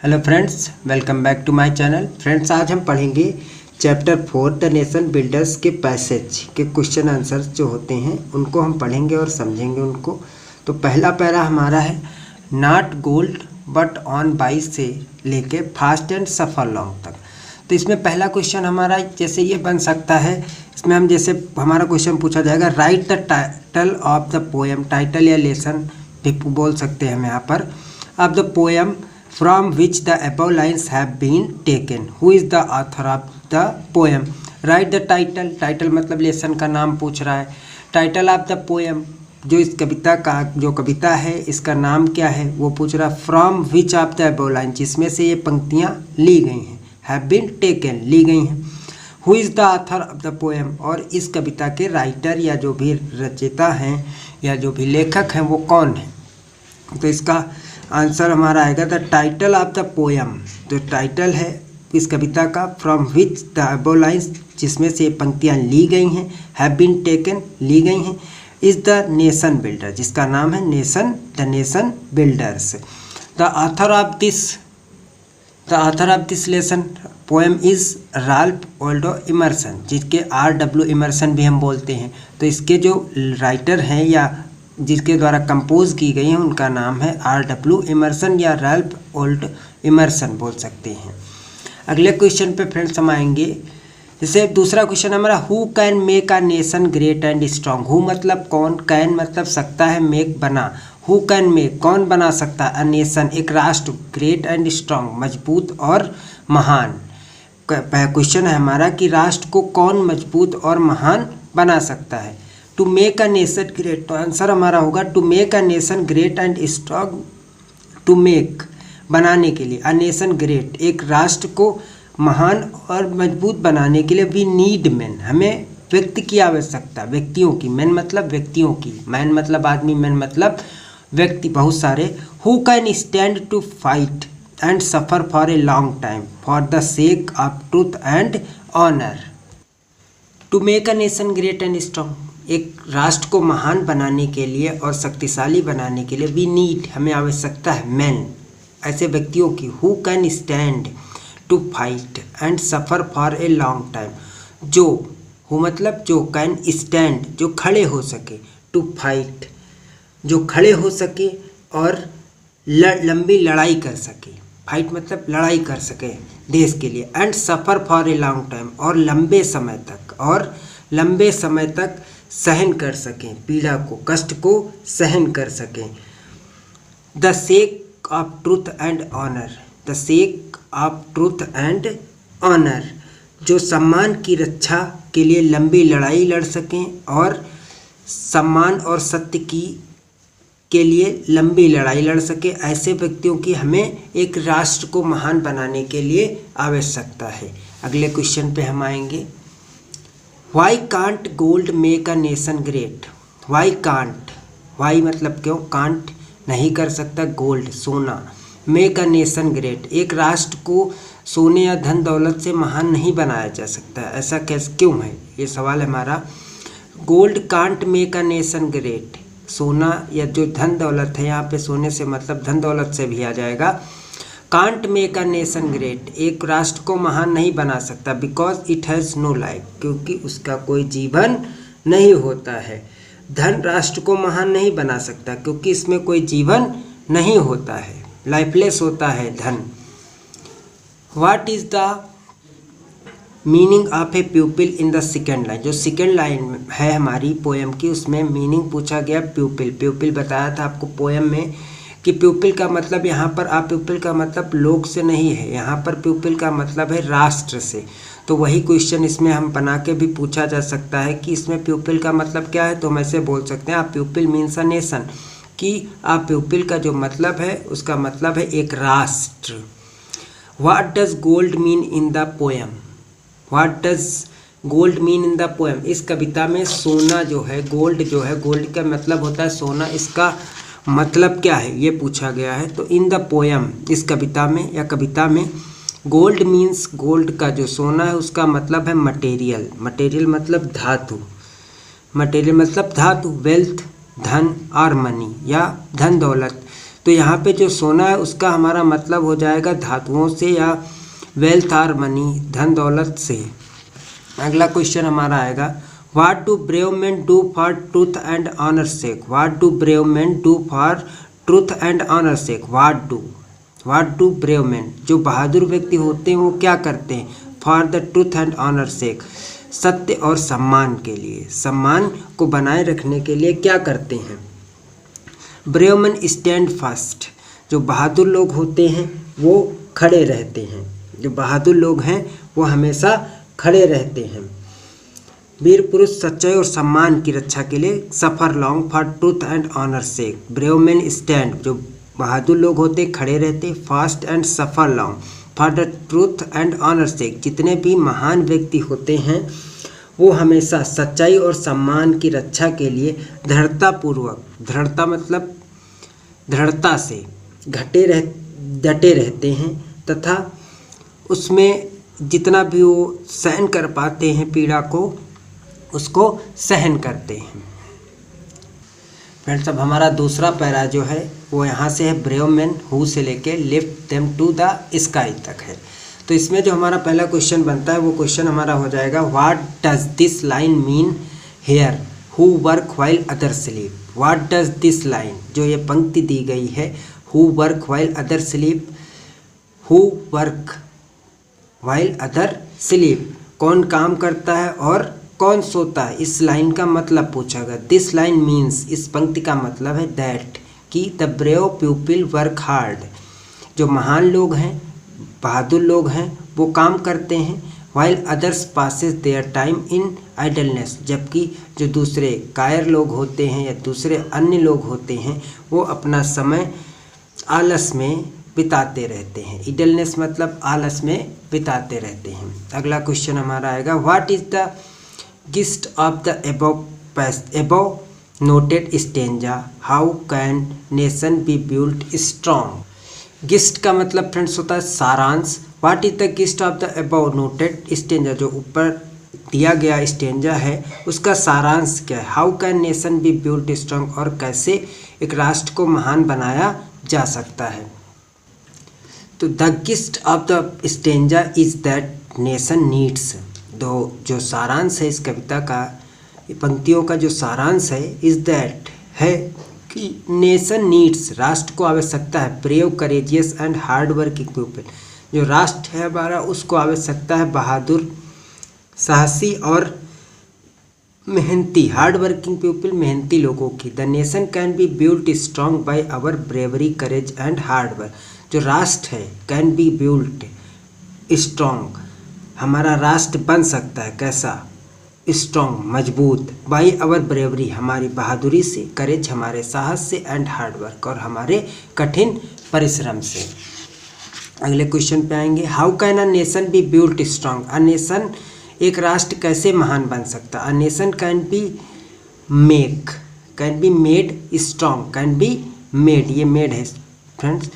Hello friends, welcome back to my channel. Friends, आज हम पढ़ेंगे चैप्टर 4 द नेशन बिल्डर्स के पैसेज के क्वेश्चन आंसर्स जो होते हैं उनको हम पढ़ेंगे और समझेंगे उनको। तो पहला पैरा हमारा है not gold but on by से लेके फास्ट एंड सफर लॉन्ग तक। तो इसमें पहला क्वेश्चन हमारा जैसे ये बन सकता है, इसमें हम जैसे हमारा क्वेश्चन पूछा जाएगा right the title of the poem. Title या लेसन भी बोल सकते हैं हम यहाँ पर। Of the poem from which the above lines have been taken. Who is the author of the poem? Write the title. Title मतलब लेसन का नाम पूछ रहा है। Title of the poem, जो इस कविता का जो कविता है इसका नाम क्या है वो पूछ रहा है। From which of the above lines, जिसमें से ये पंक्तियाँ ली गई हैं, have been taken, ली गई हैं। Who is the author of the poem, और इस कविता के राइटर या जो भी रचयिता हैं या जो भी लेखक हैं वो कौन है। तो इसका आंसर हमारा आएगा the title of the poem. जो टाइटल है इस कविता का, from which the above lines, जिसमें से पंक्तियाँ ली गई हैं, हैव बीन टेकन, ली गई हैं, इज़ द नेशन बिल्डर, जिसका नाम है the nation builders. The author of this lesson poem is Ralph Waldo immersion, जिसके R.W. इमर्सन भी हम बोलते हैं। तो इसके जो राइटर हैं या जिसके द्वारा कंपोज की गई हैं उनका नाम है R.W. इमर्सन या राल्फ वाल्डो इमर्सन बोल सकते हैं। अगले क्वेश्चन पे फ्रेंड्स हम आएंगे। जैसे दूसरा क्वेश्चन हमारा who can make a nation great and strong. Who मतलब कौन, कैन मतलब सकता है, मेक बना। हु कैन मेक कौन बना सकता है, अ नेशन एक राष्ट्र, ग्रेट एंड स्ट्रॉन्ग मजबूत और महान। क्वेश्चन है हमारा कि राष्ट्र को कौन मजबूत और महान बना सकता है। To make a nation great, तो आंसर हमारा होगा to make a nation great and strong. To make बनाने के लिए, अ नेशन ग्रेट एक राष्ट्र को महान और मजबूत बनाने के लिए वी नीड मैन, हमें व्यक्ति की आवश्यकता, व्यक्तियों की। मैन मतलब व्यक्तियों की, मैन मतलब आदमी, मैन मतलब व्यक्ति, बहुत सारे। Who can stand to fight and suffer for a long time for the sake of truth and honour. To make a nation great and strong, एक राष्ट्र को महान बनाने के लिए और शक्तिशाली बनाने के लिए वी नीड हमें आवश्यकता है मैन, ऐसे व्यक्तियों की। Who can stand to fight and suffer for a long time, जो हु मतलब जो, कैन स्टैंड जो खड़े हो सके, टू फाइट जो खड़े हो सके और लंबी लड़ाई कर सके। फाइट मतलब लड़ाई कर सके देश के लिए। And suffer for a long time, और लंबे समय तक सहन कर सकें, पीड़ा को, कष्ट को सहन कर सकें। The sake of truth and honour, the sake of truth and honour, जो सम्मान की रक्षा के लिए लंबी लड़ाई लड़ सकें और सम्मान और सत्य की के लिए लंबी लड़ाई लड़ सके, ऐसे व्यक्तियों की हमें एक राष्ट्र को महान बनाने के लिए आवश्यकता है। अगले क्वेश्चन पे हम आएंगे। Why can't gold make a nation great. Why can't, why मतलब क्यों, कांट नहीं कर सकता, गोल्ड सोना, मेक अ नेशन ग्रेट एक राष्ट्र को सोने या धन दौलत से महान नहीं बनाया जा सकता। ऐसा कैसे, क्यों है, ये सवाल हमारा। Gold can't make a nation great, सोना या जो धन दौलत है, यहाँ पे सोने से मतलब धन दौलत से भी आ जाएगा। Can't make a nation great एक राष्ट्र को महान नहीं बना सकता, because it has no life, क्योंकि उसका कोई जीवन नहीं होता है। धन राष्ट्र को महान नहीं बना सकता क्योंकि इसमें कोई जीवन नहीं होता है, लाइफलेस होता है धन। What is the meaning of A प्यूपिल in the second line, जो सेकेंड लाइन है हमारी पोएम की, उसमें मीनिंग पूछा गया प्यूपिल। प्यूपिल बताया था आपको पोएम में कि प्यूपिल का मतलब यहाँ पर प्यूपिल का मतलब लोग से नहीं है, यहाँ पर प्यूपिल का मतलब है राष्ट्र से। तो वही क्वेश्चन इसमें हम बना के भी पूछा जा सकता है कि इसमें प्यूपिल का मतलब क्या है। तो हम ऐसे बोल सकते हैं प्यूपिल मीन्स अ नेशन, कि प्यूपिल का जो मतलब है उसका मतलब है एक राष्ट्र। What does gold mean in the poem, what does gold mean in the poem, इस कविता में सोना जो है, गोल्ड जो है, गोल्ड का मतलब होता है सोना, इसका मतलब क्या है ये पूछा गया है। तो इन द पोएम इस कविता में या कविता में गोल्ड मीन्स, गोल्ड का जो सोना है उसका मतलब है मटेरियल, मटेरियल मतलब धातु, मटेरियल मतलब धातु, वेल्थ धन और मनी या धन दौलत। तो यहाँ पे जो सोना है उसका हमारा मतलब हो जाएगा धातुओं से या वेल्थ और मनी, धन दौलत से। अगला क्वेश्चन हमारा आएगा, what do brave man do for truth and honour sake. What do brave man do for truth and honour sake. What do brave man, जो बहादुर व्यक्ति होते हैं वो क्या करते हैं, for the truth and honour sake, सत्य और सम्मान के लिए, सम्मान को बनाए रखने के लिए क्या करते हैं। ब्रेव मैन स्टैंड फर्स्ट, जो बहादुर लोग होते हैं वो खड़े रहते हैं, जो बहादुर लोग हैं वो हमेशा खड़े रहते हैं। वीर पुरुष सच्चाई और सम्मान की रक्षा के लिए, suffer long for truth and honour sake. Brave man stand, जो बहादुर लोग होते खड़े रहते, fast and suffer long for the truth and honour sake. जितने भी महान व्यक्ति होते हैं वो हमेशा सच्चाई और सम्मान की रक्षा के लिए दृढ़तापूर्वक, दृढ़ता मतलब दृढ़ता से डटे रहते हैं तथा उसमें जितना भी वो सहन कर पाते हैं पीड़ा को, उसको सहन करते हैं। फ्रेंड्स, अब हमारा दूसरा पैरा जो है वो यहाँ से है, ब्रेव मैन हु से लेके lift them to the sky तक है। तो इसमें जो हमारा पहला क्वेश्चन बनता है वो क्वेश्चन हमारा हो जाएगा, what does this line mean hair who work while other sleep. What does this line, जो ये पंक्ति दी गई है, who work while other sleep, who work while other sleep, कौन काम करता है और कौन सोता है, इस लाइन का मतलब पूछा गया। दिस लाइन मीन्स, इस पंक्ति का मतलब है दैट, कि the brave people work hard, जो महान लोग हैं, बहादुर लोग हैं, वो काम करते हैं, while others passes their time in idleness, जबकि जो दूसरे कायर लोग होते हैं या दूसरे अन्य लोग होते हैं वो अपना समय आलस में बिताते रहते हैं। idleness मतलब आलस में बिताते रहते हैं। अगला क्वेश्चन हमारा आएगा, what is the gist of the above noted stanza, how can nation B built strong. Gist का मतलब फ्रेंड्स होता है सारांश। What is the gist of the above noted stanza, जो ऊपर दिया गया स्टेंजा है उसका सारांश क्या है। How can nation B built strong, और कैसे एक राष्ट्र को महान बनाया जा सकता है। तो the gist of the stanza is that nation needs, जो सारांश है इस कविता का, पंक्तियों का जो सारांश है, इज दैट है कि नेशन नीड्स, राष्ट्र को आवश्यकता है, brave courageous and hard working people, जो राष्ट्र है हमारा उसको आवश्यकता है बहादुर, साहसी और मेहनती, हार्ड वर्किंग पीपल, मेहनती लोगों की। The nation can be built strong by our bravery courage and hard work, जो राष्ट्र है कैन बी बिल्ट स्ट्रॉन्ग, हमारा राष्ट्र बन सकता है कैसा, स्ट्रॉन्ग मजबूत, बाई आवर ब्रेवरी हमारी बहादुरी से, करेज हमारे साहस से, एंड हार्ड वर्क और हमारे कठिन परिश्रम से। अगले क्वेश्चन पे आएंगे, how can a nation B built strong, a nation एक राष्ट्र कैसे महान बन सकता। A nation can be made strong, can be made, ये मेड है friends.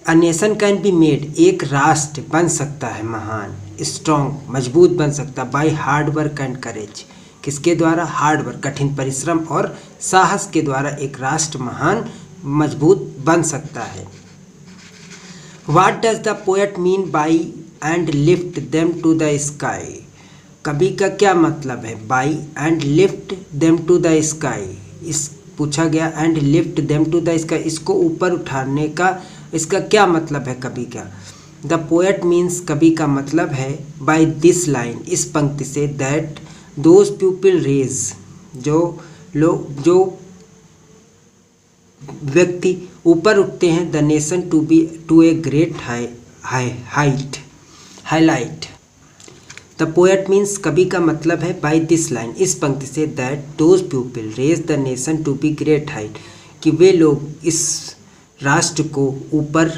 A nation can be made, एक राष्ट्र बन सकता है महान, स्ट्रॉन्ग मजबूत बन सकता, by hard work and courage, किसके द्वारा, हार्ड वर्क कठिन परिश्रम और साहस के द्वारा एक राष्ट्र महान मजबूत बन सकता है। What does the poet mean by and lift them to the sky, कवि का क्या मतलब है, by and lift them to the sky, इस पूछा गया and lift them to the sky, इसको ऊपर उठाने का इसका क्या मतलब है कवि का। द पोएट मीन्स, कवि का मतलब है बाय दिस लाइन, इस पंक्ति से, दैट दोज पीपल रेज, जो व्यक्ति ऊपर उठते हैं, the nation to a great highlight. The poet means, कवि का मतलब है बाय दिस लाइन, इस पंक्ति से, that those people raise the nation to be great height, कि वे लोग इस राष्ट्र को ऊपर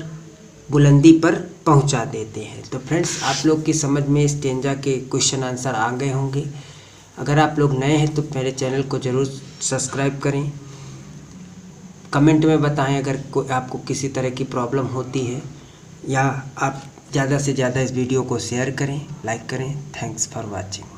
बुलंदी पर पहुंचा देते हैं। तो फ्रेंड्स, आप लोग की समझ में इस स्टेंजा के क्वेश्चन आंसर आ गए होंगे। अगर आप लोग नए हैं तो मेरे चैनल को ज़रूर सब्सक्राइब करें, कमेंट में बताएं अगर आपको किसी तरह की प्रॉब्लम होती है, या आप ज़्यादा से ज़्यादा इस वीडियो को शेयर करें, लाइक करें। Thanks for watching.